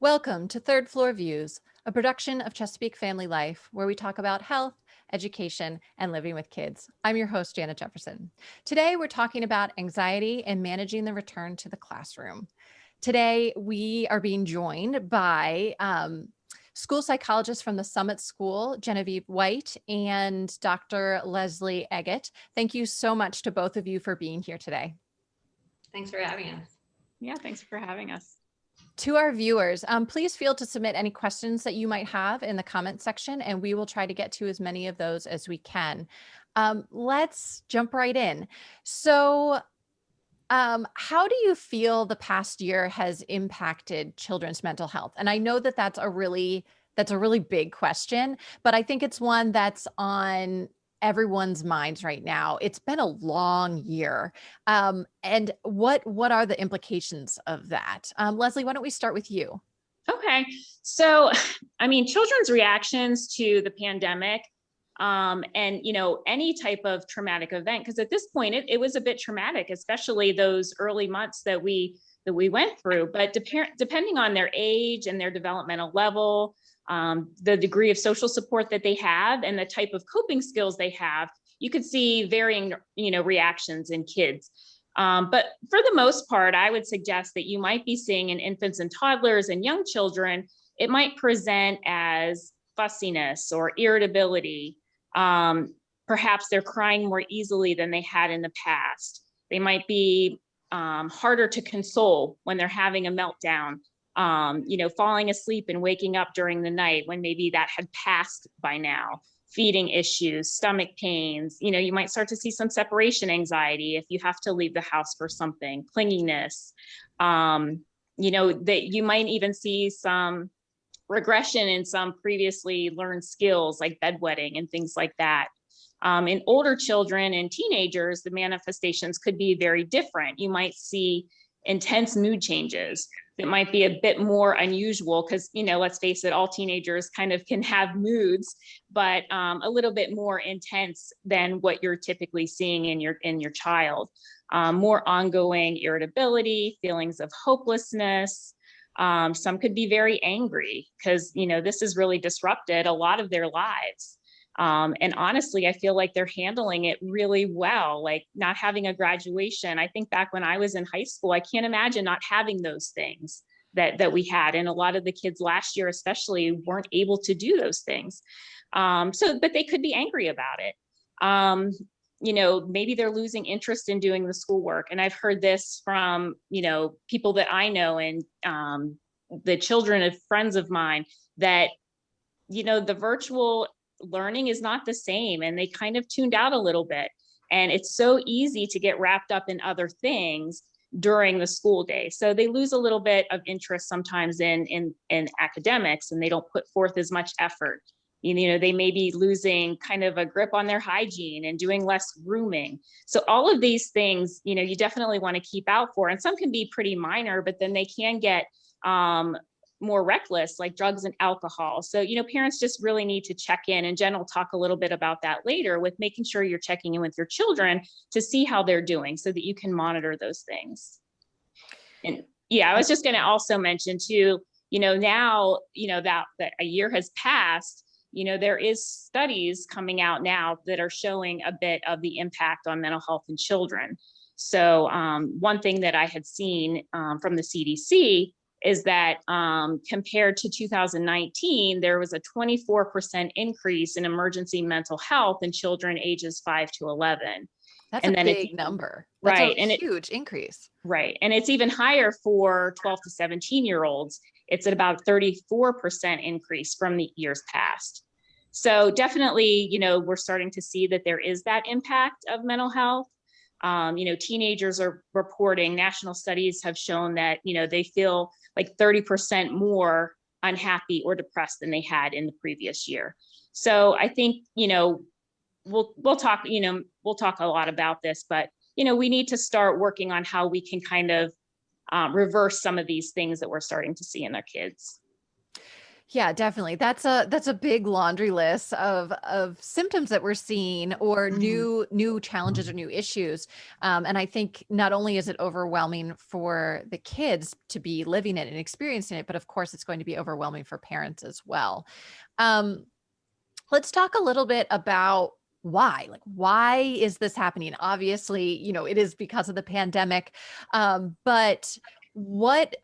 Welcome to Third Floor Views, a production of Chesapeake Family Life, where we talk about health, education, and living with kids. I'm your host, Janet Jefferson. Today, we're talking about anxiety and managing the return to the classroom. Today, we are being joined by school psychologist from the Summit School, Genevieve White, and Dr. Leslie Eget. Thank you so much to both of you for being here today. Thanks for having us. Yeah, thanks for having us. To our viewers, please feel to submit any questions that you might have in the comment section, and we will try to get to as many of those as we can. Let's jump right in. So, how do you feel the past year has impacted children's mental health? And I know that that's a really big question, but I think it's one that's on everyone's minds right now. It's been a long year. And what are the implications of that? Leslie, why don't we start with you? Okay. So, children's reactions to the pandemic, and, any type of traumatic event, because at this point it was a bit traumatic, especially those early months that we went through, but depending on their age and their developmental level, the degree of social support that they have and the type of coping skills they have, you could see varying, reactions in kids. But for the most part, I would suggest that you might be seeing in infants and toddlers and young children, it might present as fussiness or irritability. Perhaps they're crying more easily than they had in the past. They might be harder to console when they're having a meltdown, falling asleep and waking up during the night when maybe that had passed by now. Feeding issues, stomach pains, you might start to see some separation anxiety if you have to leave the house for something, clinginess, that you might even see some regression in some previously learned skills like bedwetting and things like that. In older children and teenagers, the manifestations could be very different. You might see intense mood changes that might be a bit more unusual because, let's face it, all teenagers kind of can have moods, but a little bit more intense than what you're typically seeing in your child. More ongoing irritability, feelings of hopelessness. Some could be very angry because, this has really disrupted a lot of their lives. And honestly, I feel like they're handling it really well, like not having a graduation. I think back when I was in high school, I can't imagine not having those things that we had. And a lot of the kids last year, especially, weren't able to do those things. But they could be angry about it. Maybe they're losing interest in doing the schoolwork. And I've heard this from, people that I know and the children of friends of mine that, the virtual learning is not the same and they kind of tuned out a little bit. And it's so easy to get wrapped up in other things during the school day. So they lose a little bit of interest sometimes in academics and they don't put forth as much effort. They may be losing kind of a grip on their hygiene and doing less grooming. So all of these things, you definitely want to keep out for, and some can be pretty minor, but then they can get more reckless, like drugs and alcohol. So, parents just really need to check in, and Jen will talk a little bit about that later, with making sure you're checking in with your children to see how they're doing so that you can monitor those things. And yeah, I was just going to also mention too, now, that a year has passed, there is studies coming out now that are showing a bit of the impact on mental health in children. So one thing that I had seen from the CDC is that compared to 2019, there was a 24% increase in emergency mental health in children ages 5 to 11. That's a big number. That's right. A huge increase. Right. And it's even higher for 12 to 17-year-olds. It's at about 34% increase from the years past. So definitely, we're starting to see that there is that impact of mental health. Teenagers are reporting, national studies have shown that, they feel like 30% more unhappy or depressed than they had in the previous year. So I think, we'll talk a lot about this, but, we need to start working on how we can kind of reverse some of these things that we're starting to see in their kids. Yeah, definitely. That's a big laundry list of symptoms that we're seeing, or Mhm. new challenges or new issues. And I think not only is it overwhelming for the kids to be living it and experiencing it, but of course it's going to be overwhelming for parents as well. Um, let's talk a little bit about why. Like, why is this happening? Obviously, it is because of the pandemic. But what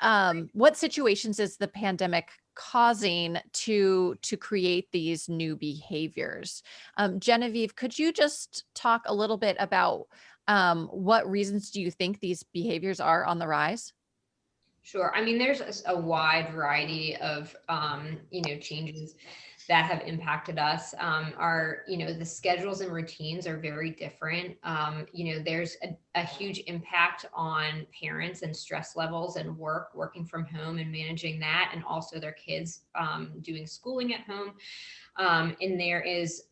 situations is the pandemic causing to create these new behaviors? Genevieve, could you just talk a little bit about what reasons do you think these behaviors are on the rise? Sure. I mean, there's a wide variety of, changes that have impacted us. The schedules and routines are very different. There's a huge impact on parents and stress levels and working from home and managing that, and also their kids doing schooling at home. And there is,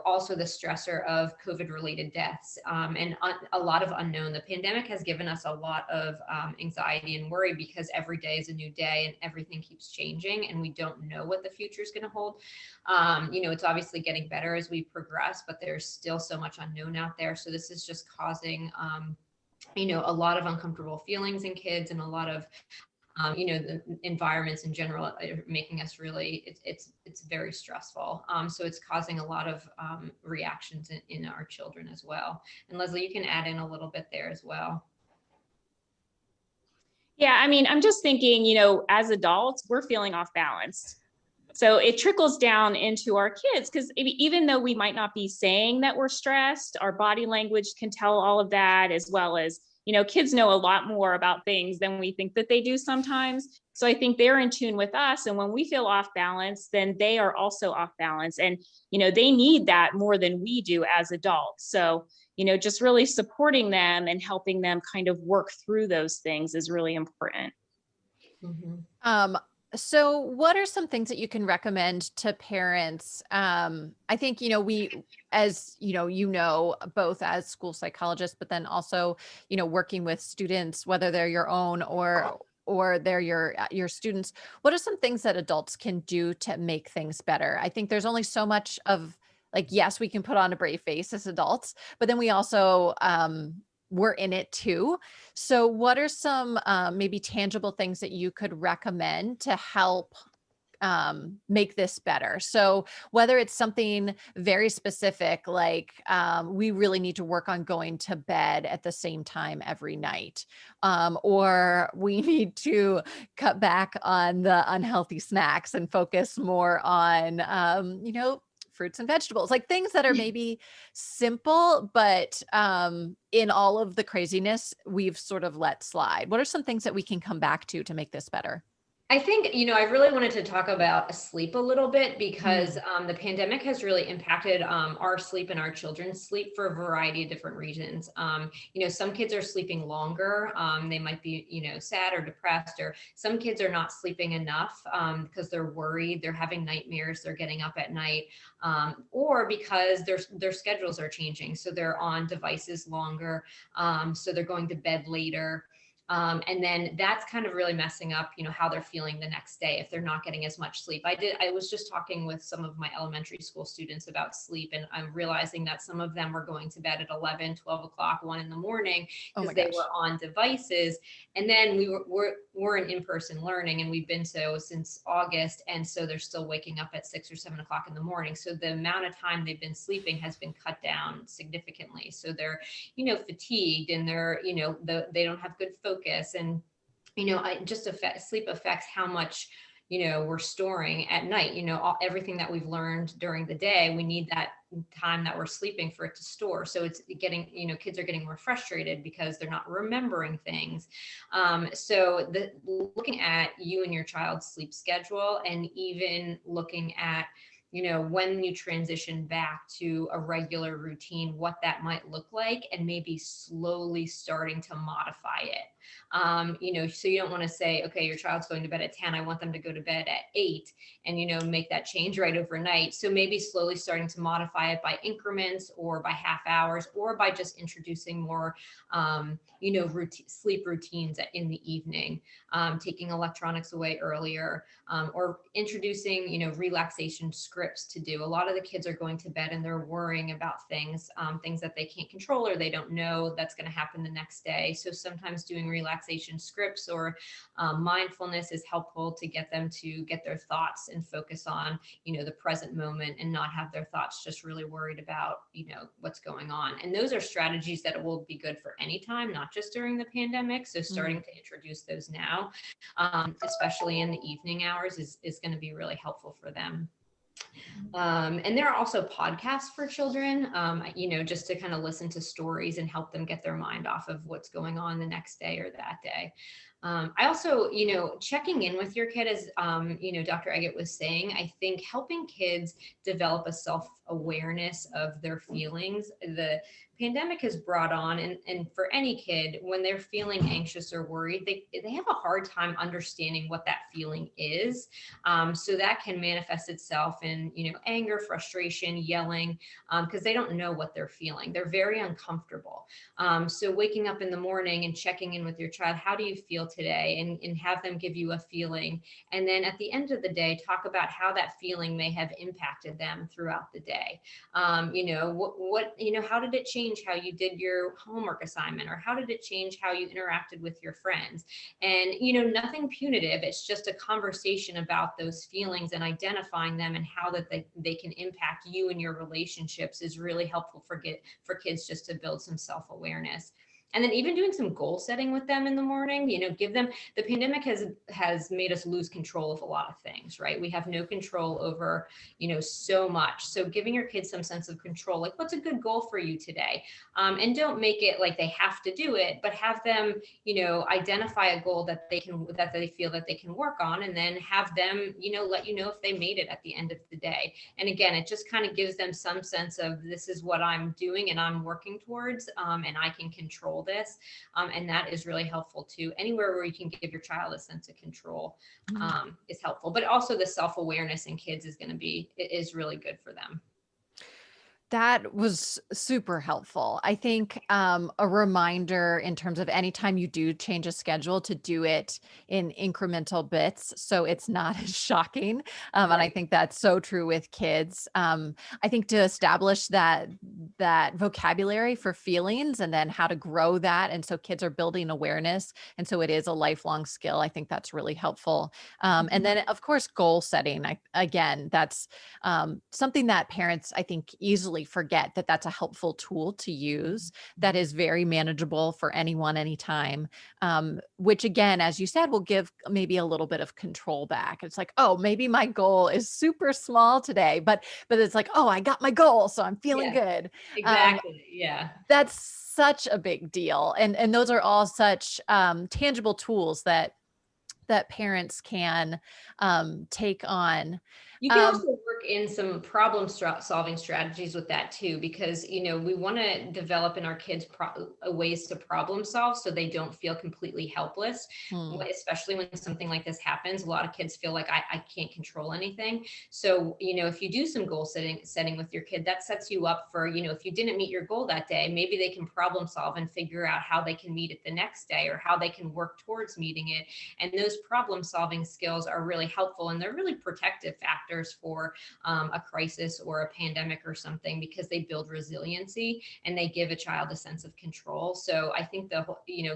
also the stressor of COVID related deaths, and a lot of unknown. The pandemic has given us a lot of anxiety and worry, because every day is a new day and everything keeps changing and we don't know what the future is going to hold. It's obviously getting better as we progress, but there's still so much unknown out there. So this is just causing, a lot of uncomfortable feelings in kids, and a lot of the environments in general are making us really, it's very stressful. So it's causing a lot of reactions in our children as well. And Leslie, you can add in a little bit there as well. Yeah, I mean, I'm just thinking, as adults, we're feeling off balance. So it trickles down into our kids, because even though we might not be saying that we're stressed, our body language can tell all of that, as well as, kids know a lot more about things than we think that they do sometimes. So I think they're in tune with us. And when we feel off balance, then they are also off balance. And, they need that more than we do as adults. So, just really supporting them and helping them kind of work through those things is really important. Mhm. Um, so what are some things that you can recommend to parents? I think, we, as both as school psychologists, but then also, working with students, whether they're your own or they're your students, what are some things that adults can do to make things better? I think there's only so much of, like, yes, we can put on a brave face as adults, but then we also we're in it too. So what are some maybe tangible things that you could recommend to help make this better? So whether it's something very specific, like we really need to work on going to bed at the same time every night, or we need to cut back on the unhealthy snacks and focus more on, fruits and vegetables, like things that are maybe simple, but in all of the craziness, we've sort of let slide. What are some things that we can come back to make this better? I think, I really wanted to talk about sleep a little bit, because Mm. the pandemic has really impacted our sleep and our children's sleep for a variety of different reasons. Some kids are sleeping longer. They might be, sad or depressed, or some kids are not sleeping enough because they're worried, they're having nightmares, they're getting up at night, or because their schedules are changing. So they're on devices longer. So they're going to bed later. And then that's kind of really messing up, how they're feeling the next day if they're not getting as much sleep. I was just talking with some of my elementary school students about sleep, and I'm realizing that some of them were going to bed at 11, 12 o'clock, 1 in the morning, Oh my because they gosh. were on devices. And then we're in in-person learning, and we've been so since August. And so they're still waking up at 6 or 7 o'clock in the morning. So the amount of time they've been sleeping has been cut down significantly. So they're, fatigued, and they're, they don't have good focus. And, sleep affects how much, we're storing at night, everything that we've learned during the day, we need that time that we're sleeping for it to store. So it's getting, kids are getting more frustrated because they're not remembering things. Looking at you and your child's sleep schedule, and even looking at, when you transition back to a regular routine, what that might look like, and maybe slowly starting to modify it. So you don't want to say, okay, your child's going to bed at 10. I want them to go to bed at 8, and, make that change right overnight. So maybe slowly starting to modify it by increments, or by half hours, or by just introducing more, sleep routines in the evening, taking electronics away earlier, or introducing, relaxation scripts to do. A lot of the kids are going to bed and they're worrying about things that they can't control, or they don't know that's going to happen the next day. So sometimes doing relaxation scripts or mindfulness is helpful to get them to get their thoughts and focus on, the present moment, and not have their thoughts just really worried about, what's going on. And those are strategies that will be good for any time, not just during the pandemic. So starting to introduce those now, especially in the evening hours, is going to be really helpful for them. And there are also podcasts for children, just to kind of listen to stories and help them get their mind off of what's going on the next day or that day. I also, checking in with your kid, as, Dr. Eget was saying, I think helping kids develop a self-awareness of their feelings. The pandemic has brought on, and for any kid, when they're feeling anxious or worried, they have a hard time understanding what that feeling is. So that can manifest itself in, anger, frustration, yelling, because they don't know what they're feeling. They're very uncomfortable. So waking up in the morning and checking in with your child, how do you feel today? And have them give you a feeling. And then at the end of the day, talk about how that feeling may have impacted them throughout the day. How did it change how you did your homework assignment, or how did it change how you interacted with your friends? And, nothing punitive. It's just a conversation about those feelings and identifying them, and how that they can impact you and your relationships is really helpful for kids, just to build some self-awareness. And then even doing some goal setting with them in the morning, give them, the pandemic has made us lose control of a lot of things, right? We have no control over, so much. So giving your kids some sense of control, like, what's a good goal for you today? And don't make it like they have to do it, but have them, identify a goal that they feel that they can work on, and then have them, let you know if they made it at the end of the day. And again, it just kind of gives them some sense of, this is what I'm doing and I'm working towards, and I can control this. And that is really helpful too. Anywhere where you can give your child a sense of control is helpful, but also the self-awareness in kids is really good for them. That was super helpful. I think a reminder in terms of anytime you do change a schedule, to do it in incremental bits, so it's not as shocking. And I think that's so true with kids. I think to establish that vocabulary for feelings, and then how to grow that, and so kids are building awareness, and so it is a lifelong skill. I think that's really helpful. And then, of course, goal setting. Again, that's something that parents, I think, easily forget that that's a helpful tool to use, that is very manageable for anyone, anytime, which, again, as you said, will give maybe a little bit of control back. It's like, oh, maybe my goal is super small today, but it's like, oh, I got my goal, so I'm feeling good. Exactly. Yeah. That's such a big deal. And those are all such tangible tools that parents can take on. You can also work in some solving strategies with that too, because, we want to develop in our kids ways to problem solve, so they don't feel completely helpless, especially when something like this happens. A lot of kids feel like I can't control anything. So, if you do some goal setting with your kid, that sets you up for, if you didn't meet your goal that day, maybe they can problem solve and figure out how they can meet it the next day, or how they can work towards meeting it. And those problem solving skills are really helpful, and they're really protective factors for a crisis or a pandemic or something, because they build resiliency and they give a child a sense of control. So I think the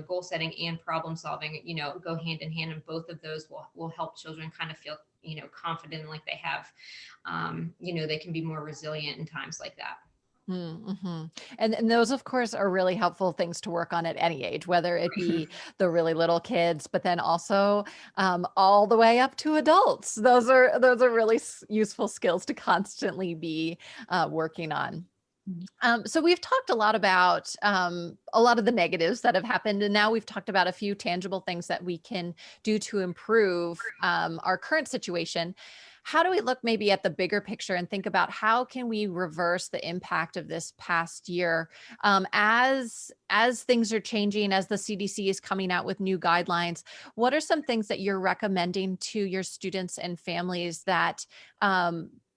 goal setting and problem solving, go hand in hand, and both of those will help children kind of feel, confident, like they have, they can be more resilient in times like that. Mm-hmm. And those, of course, are really helpful things to work on at any age, whether it be the really little kids, but then also all the way up to adults. Those are really useful skills to constantly be working on. So we've talked a lot about a lot of the negatives that have happened, and now we've talked about a few tangible things that we can do to improve our current situation. how do we look maybe at the bigger picture and think about how can we reverse the impact of this past year, as things are changing, as the CDC is coming out with new guidelines? What are some things that you're recommending to your students and families that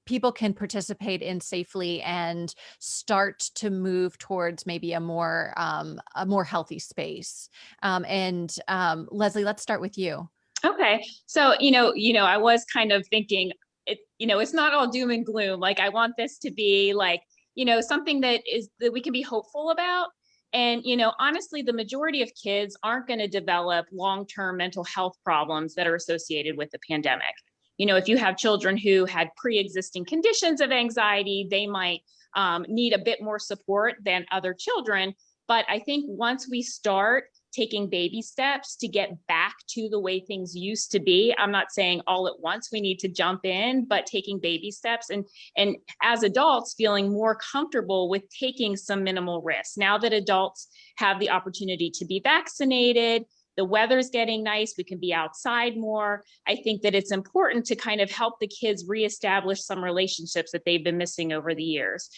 people can participate in safely and start to move towards maybe a more healthy space? Leslie, let's start with you. Okay. So, I was kind of thinking it's not all doom and gloom. Like I want this to be like, something that we can be hopeful about. And, honestly, the majority of kids aren't going to develop long-term mental health problems that are associated with the pandemic. If you have children who had pre-existing conditions of anxiety, they might need a bit more support than other children. But I think once we start taking baby steps to get back to the way things used to be, I'm not saying all at once we need to jump in, but taking baby steps and as adults feeling more comfortable with taking some minimal risks. Now that adults have the opportunity to be vaccinated, the weather's getting nice, we can be outside more. I think that it's important to kind of help the kids reestablish some relationships that they've been missing over the years.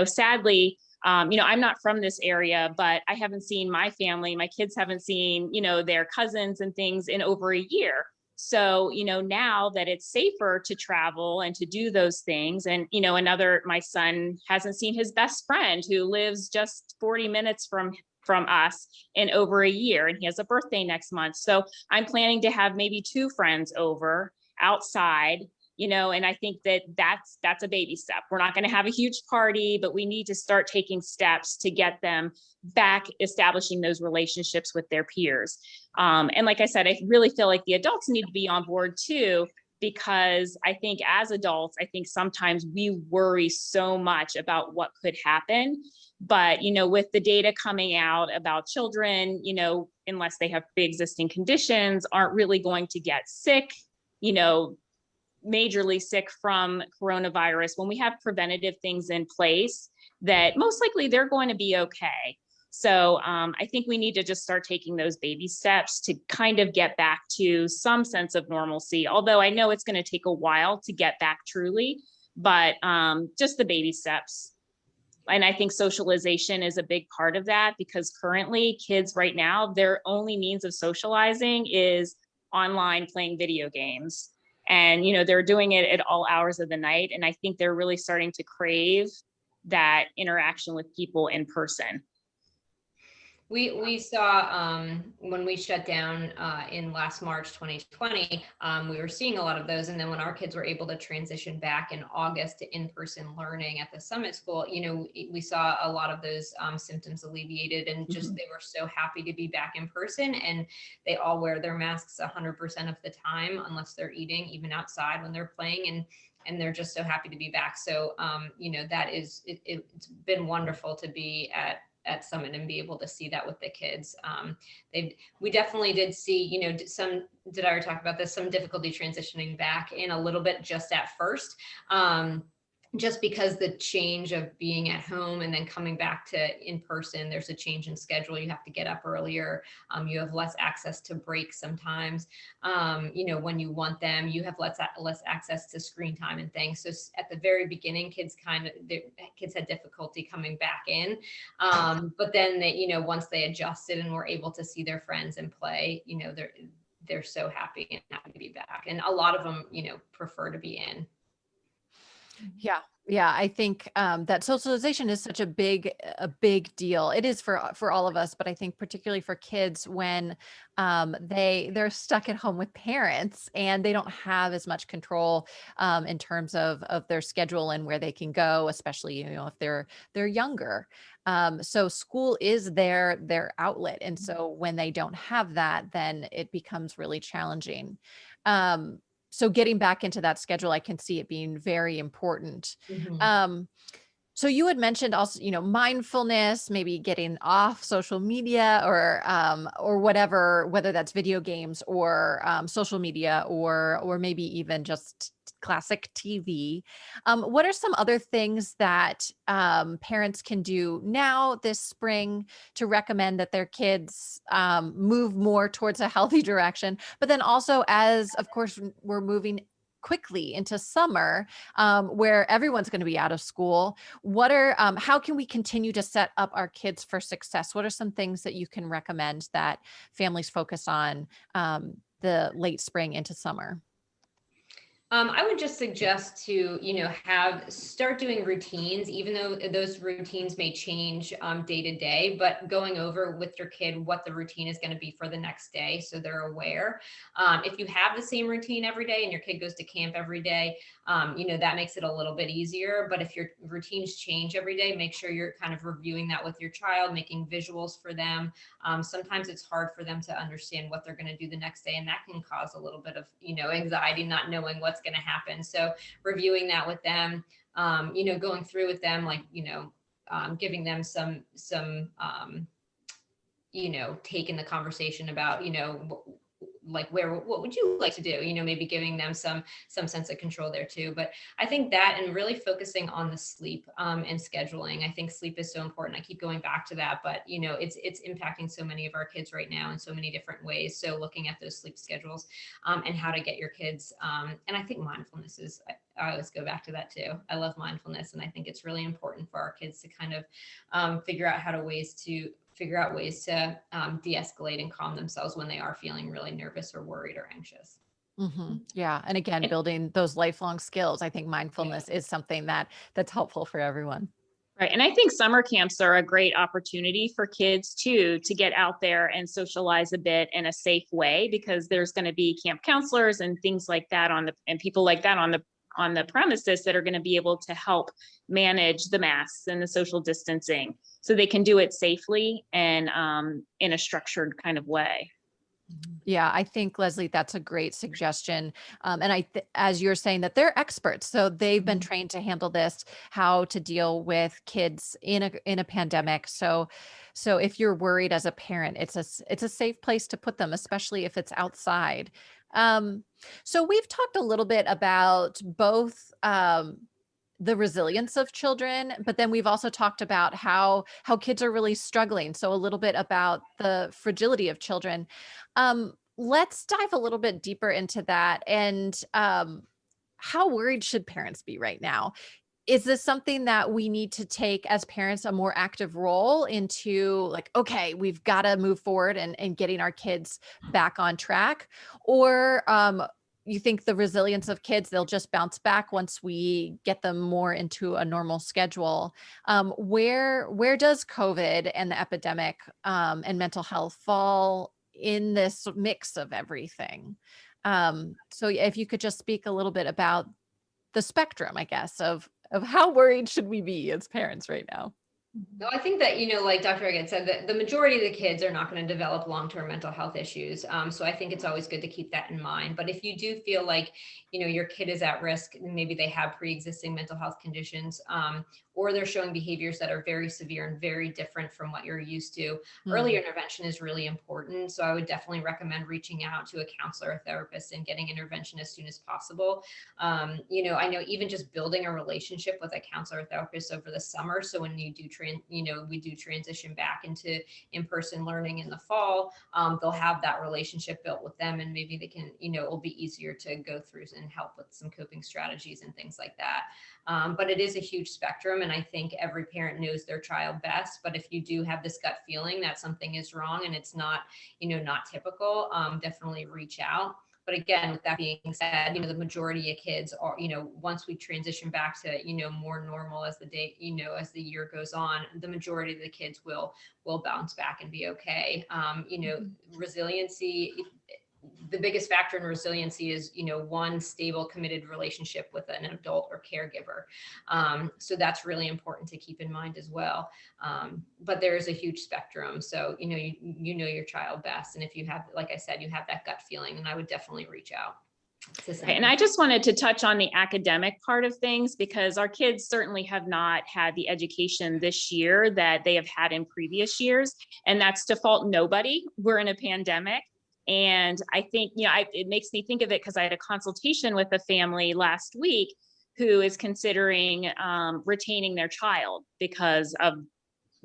Sadly, I'm not from this area, but I haven't seen my family, my kids haven't seen, their cousins and things in over a year. So, now that it's safer to travel and to do those things, and, my son hasn't seen his best friend who lives just 40 minutes from us in over a year, and he has a birthday next month. So I'm planning to have maybe 2 friends over outside, and I think that that's a baby step. We're not going to have a huge party, but we need to start taking steps to get them back establishing those relationships with their peers. And like I said, I really feel like the adults need to be on board too, because I think as adults, I think sometimes we worry so much about what could happen. But, with the data coming out about children, unless they have pre-existing conditions, aren't really going to get sick, majorly sick from coronavirus, when we have preventative things in place, that most likely they're going to be okay. So I think we need to just start taking those baby steps to kind of get back to some sense of normalcy. Although I know it's going to take a while to get back truly, but just the baby steps. And I think socialization is a big part of that, because currently kids right now, their only means of socializing is online playing video games. And, they're doing it at all hours of the night. And I think they're really starting to crave that interaction with people in person. We saw when we shut down in last March 2020, we were seeing a lot of those. And then when our kids were able to transition back in August to in-person learning at the Summit School, we saw a lot of those symptoms alleviated, and just they were so happy to be back in person. And they all wear their masks 100% of the time, unless they're eating, even outside when they're playing. And they're just so happy to be back. So, that is, it's been wonderful to be at Summit and be able to see that with the kids. We definitely did see, did I already talk about this? Some difficulty transitioning back in a little bit just at first. Just because the change of being at home and then coming back to in person, there's a change in schedule. You have to get up earlier. You have less access to breaks sometimes. When you want them, you have less access to screen time and things. So at the very beginning, kids had difficulty coming back in. But then once they adjusted and were able to see their friends and play, they're so happy to be back. And a lot of them, prefer to be in. Yeah. Yeah. I think that socialization is such a big deal. It is for all of us, but I think particularly for kids when they're stuck at home with parents and they don't have as much control in terms of their schedule and where they can go, especially, if they're younger. So school is their outlet. And so when they don't have that, then it becomes really challenging. So getting back into that schedule, I can see it being very important. So you had mentioned also, mindfulness, maybe getting off social media or whatever, whether that's video games or social media or maybe even just classic TV. What are some other things that parents can do now this spring to recommend that their kids move more towards a healthy direction? But then also, as of course we're moving quickly into summer, where everyone's going to be out of school. How can we continue to set up our kids for success? What are some things that you can recommend that families focus on the late spring into summer? I would just suggest to, start doing routines, even though those routines may change day to day, but going over with your kid what the routine is going to be for the next day so they're aware. If you have the same routine every day and your kid goes to camp every day, that makes it a little bit easier. But if your routines change every day, make sure you're kind of reviewing that with your child, making visuals for them. Sometimes it's hard for them to understand what they're going to do the next day, and that can cause a little bit of, anxiety, not knowing what's going to happen. So reviewing that with them, going through with them, like, giving them some, taking the conversation about, like what would you like to do, maybe giving them some sense of control there too. But I think that, and really focusing on the sleep and scheduling. I think sleep is so important. I keep going back to that, but it's impacting so many of our kids right now in so many different ways. So looking at those sleep schedules and how to get your kids, and I think mindfulness is, I always go back to that too. I love mindfulness, and I think it's really important for our kids to kind of figure out ways to de-escalate and calm themselves when they are feeling really nervous or worried or anxious. Yeah. And again, And- building those lifelong skills. I think mindfulness is something that's helpful for everyone. Right. And I think summer camps are a great opportunity for kids too, to get out there and socialize a bit in a safe way, because there's going to be camp counselors and things like that and people like that on the premises that are going to be able to help manage the masks and the social distancing so they can do it safely and in a structured kind of way. Yeah, I think, Leslie, that's a great suggestion. And as you're saying, that they're experts, so they've been trained to handle this, how to deal with kids in a pandemic. So if you're worried as a parent, it's a safe place to put them, especially if it's outside. So we've talked a little bit about both the resilience of children, but then we've also talked about how kids are really struggling. So a little bit about the fragility of children. Let's dive a little bit deeper into that. And how worried should parents be right now? Is this something that we need to take as parents a more active role into, like, okay, we've got to move forward and getting our kids back on track? Or you think the resilience of kids, they'll just bounce back once we get them more into a normal schedule? Where does COVID and the epidemic and mental health fall in this mix of everything? So if you could just speak a little bit about the spectrum, I guess, of how worried should we be as parents right now? No, I think that, like Dr. Eget said, that the majority of the kids are not going to develop long-term mental health issues. So I think it's always good to keep that in mind. But if you do feel like, your kid is at risk, and maybe they have pre-existing mental health conditions, or they're showing behaviors that are very severe and very different from what you're used to, early intervention is really important. So I would definitely recommend reaching out to a counselor or therapist and getting intervention as soon as possible. I know even just building a relationship with a counselor or therapist over the summer. So when you do we do transition back into in-person learning in the fall, they'll have that relationship built with them, and maybe they can, it'll be easier to go through and help with some coping strategies and things like that. But it is a huge spectrum, and I think every parent knows their child best. But if you do have this gut feeling that something is wrong and it's not, not typical, definitely reach out. But again, with that being said, the majority of kids are, once we transition back to, more normal as the day, as the year goes on, the majority of the kids will bounce back and be okay. Resiliency, the biggest factor in resiliency is, one stable, committed relationship with an adult or caregiver. So that's really important to keep in mind as well. But there is a huge spectrum. So, you know your child best. And if you have, like I said, you have that gut feeling, then I would definitely reach out. Okay, and I just wanted to touch on the academic part of things, because our kids certainly have not had the education this year that they have had in previous years. And that's to fault nobody. We're in a pandemic. And I think, it makes me think of it because I had a consultation with a family last week who is considering retaining their child because of,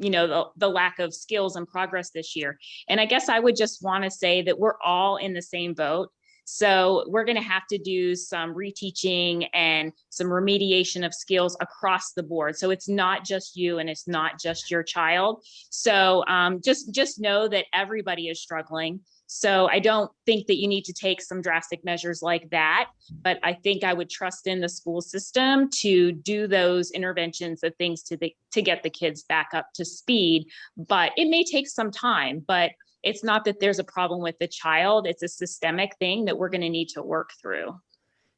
the lack of skills and progress this year. And I guess I would just want to say that we're all in the same boat. So we're going to have to do some reteaching and some remediation of skills across the board. So it's not just you and it's not just your child. So just know that everybody is struggling. So I don't think that you need to take some drastic measures like that, but I think I would trust in the school system to do those interventions of things to get the kids back up to speed. But it may take some time, but it's not that there's a problem with the child. It's a systemic thing that we're going to need to work through.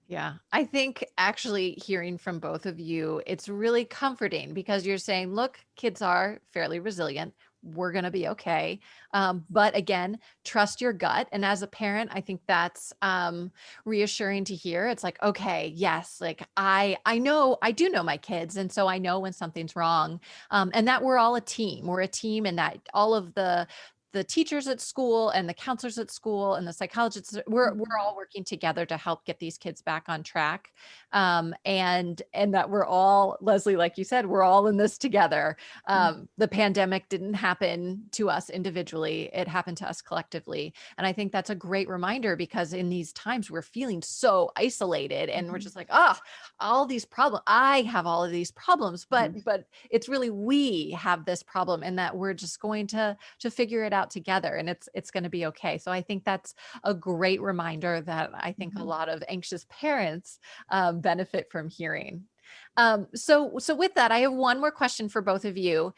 Yeah, I think actually hearing from both of you, it's really comforting because you're saying, look, kids are fairly resilient. We're going to be okay. But again, trust your gut. And as a parent, I think that's reassuring to hear. It's like, okay, yes, like I know, I do know my kids. And so I know when something's wrong, and that we're all a team. We're a team, and that all of the teachers at school and the counselors at school and the psychologists, we're all working together to help get these kids back on track. And that we're all, Leslie, like you said, we're all in this together. The pandemic didn't happen to us individually. It happened to us collectively. And I think that's a great reminder, because in these times we're feeling so isolated and we're just like, all these problems, I have all of these problems, but it's really, we have this problem, and that we're just going to figure it out together, and it's going to be okay. So I think that's a great reminder that I think a lot of anxious parents benefit from hearing. So with that, I have one more question for both of you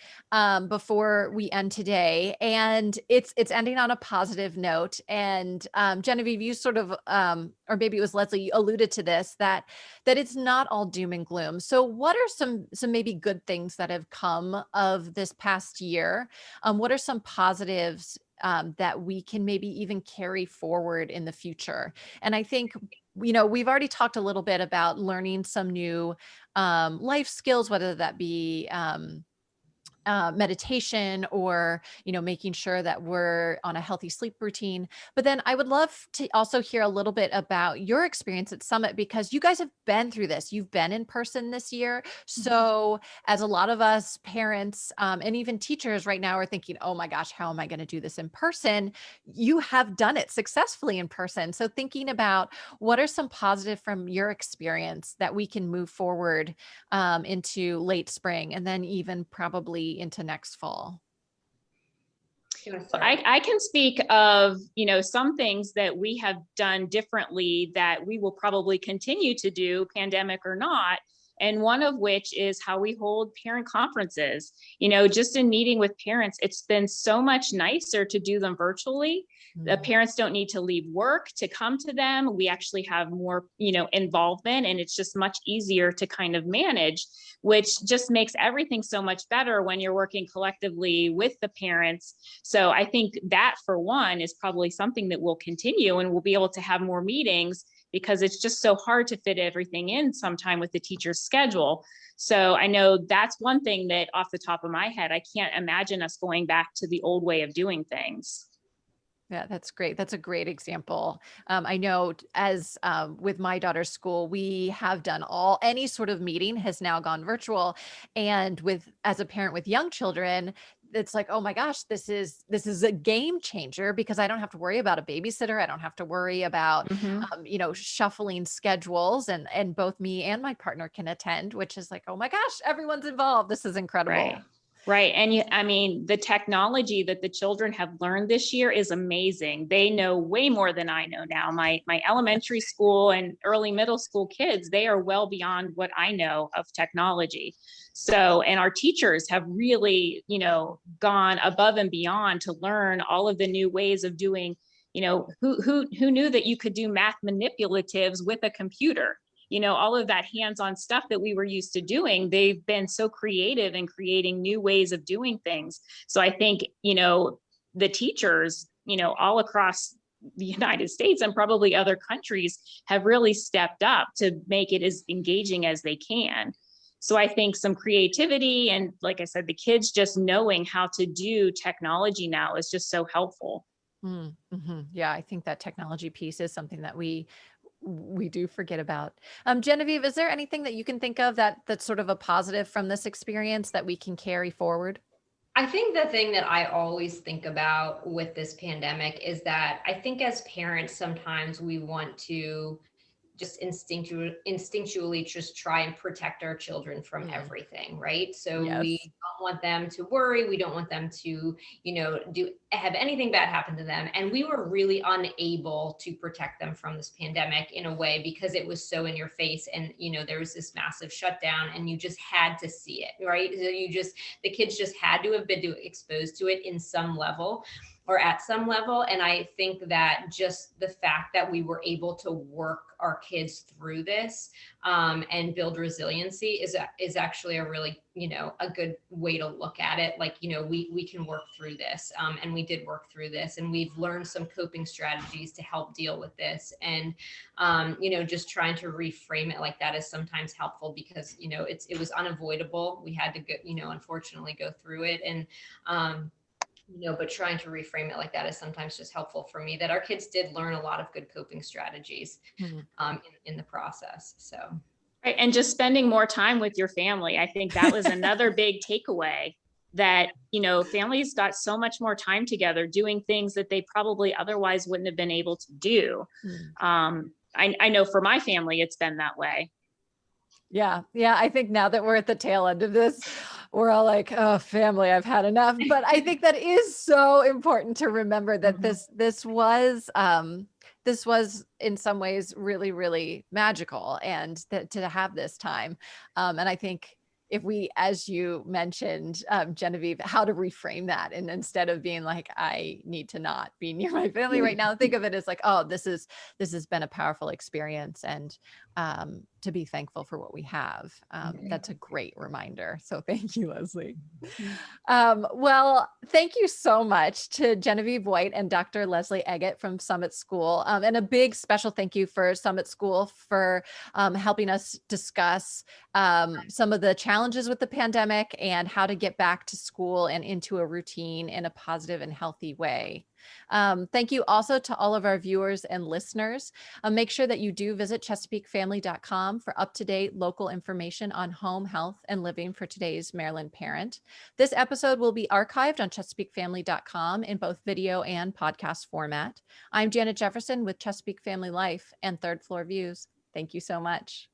before we end today, and it's ending on a positive note. And Genevieve, you sort of, or maybe it was Leslie, you alluded to this, that it's not all doom and gloom. So what are some maybe good things that have come of this past year? What are some positives that we can maybe even carry forward in the future? And I think, we've already talked a little bit about learning some new life skills, whether that be meditation, or making sure that we're on a healthy sleep routine. But then I would love to also hear a little bit about your experience at Summit, because you guys have been through this. You've been in person this year. So as a lot of us parents and even teachers right now are thinking, oh my gosh, how am I going to do this in person? You have done it successfully in person. So thinking about what are some positive from your experience that we can move forward into late spring, and then even probably into next fall. I can speak of, some things that we have done differently that we will probably continue to do, pandemic or not. And one of which is how we hold parent conferences. Just in meeting with parents, it's been so much nicer to do them virtually. The parents don't need to leave work to come to them. We actually have more, involvement, and it's just much easier to kind of manage, which just makes everything so much better when you're working collectively with the parents. So I think that, for one, is probably something that will continue, and we'll be able to have more meetings, because it's just so hard to fit everything in sometime with the teacher's schedule. So I know that's one thing that off the top of my head, I can't imagine us going back to the old way of doing things. Yeah, that's great. That's a great example. I know as with my daughter's school, we have done any sort of meeting has now gone virtual. And as a parent with young children, it's like, oh my gosh, this is a game changer, because I don't have to worry about a babysitter. I don't have to worry about, shuffling schedules, and both me and my partner can attend, which is like, oh my gosh, everyone's involved. This is incredible. Right. And the technology that the children have learned this year is amazing. They know way more than I know now. My elementary school and early middle school kids, they are well beyond what I know of technology. So, and our teachers have really, gone above and beyond to learn all of the new ways of doing, who knew that you could do math manipulatives with a computer? All of that hands-on stuff that we were used to doing, they've been so creative in creating new ways of doing things. So I think, the teachers, all across the United States and probably other countries have really stepped up to make it as engaging as they can. So I think some creativity, and like I said, the kids just knowing how to do technology now is just so helpful. Yeah, I think that technology piece is something that we do forget about. Genevieve, is there anything that you can think of that's sort of a positive from this experience that we can carry forward? I think the thing that I always think about with this pandemic is that I think as parents, sometimes we want to just instinctually just try and protect our children from Mm, everything, right? So we yes. don't want them to worry, we don't want them to, do have anything bad happen to them. And we were really unable to protect them from this pandemic in a way because it was so in your face, and there was this massive shutdown and you just had to see it, right? So the kids just had to have been exposed to it in some level or at some level. And I think that just the fact that we were able to work our kids through this, and build resiliency is actually a really, a good way to look at it. Like, we can work through this, and we did work through this, and we've learned some coping strategies to help deal with this. And just trying to reframe it like that is sometimes helpful because it was unavoidable. We had to go, unfortunately go through it. And but trying to reframe it like that is sometimes just helpful for me, that our kids did learn a lot of good coping strategies, Mm. in the process. So. Right. And just spending more time with your family. I think that was another big takeaway, that, families got so much more time together doing things that they probably otherwise wouldn't have been able to do. Mm. I know for my family, it's been that way. Yeah. Yeah. I think now that we're at the tail end of this, we're all like, oh, family, I've had enough. But I think that is so important to remember that Mhm. this was in some ways really, really magical, and that to have this time. And I think if we, as you mentioned, Genevieve, how to reframe that. And instead of being like, I need to not be near my family right now, think of it as like, oh, this has been a powerful experience. And to be thankful for what we have. That's a great reminder. So thank you, Leslie. Well, thank you so much to Genevieve White and Dr. Leslie Eget from Summit School. And a big special thank you for Summit School for helping us discuss some of the challenges with the pandemic and how to get back to school and into a routine in a positive and healthy way. Thank you also to all of our viewers and listeners. Make sure that you do visit ChesapeakeFamily.com for up-to-date local information on home health and living for today's Maryland parent. This episode will be archived on ChesapeakeFamily.com in both video and podcast format. I'm Janet Jefferson with Chesapeake Family Life and Third Floor Views. Thank you so much.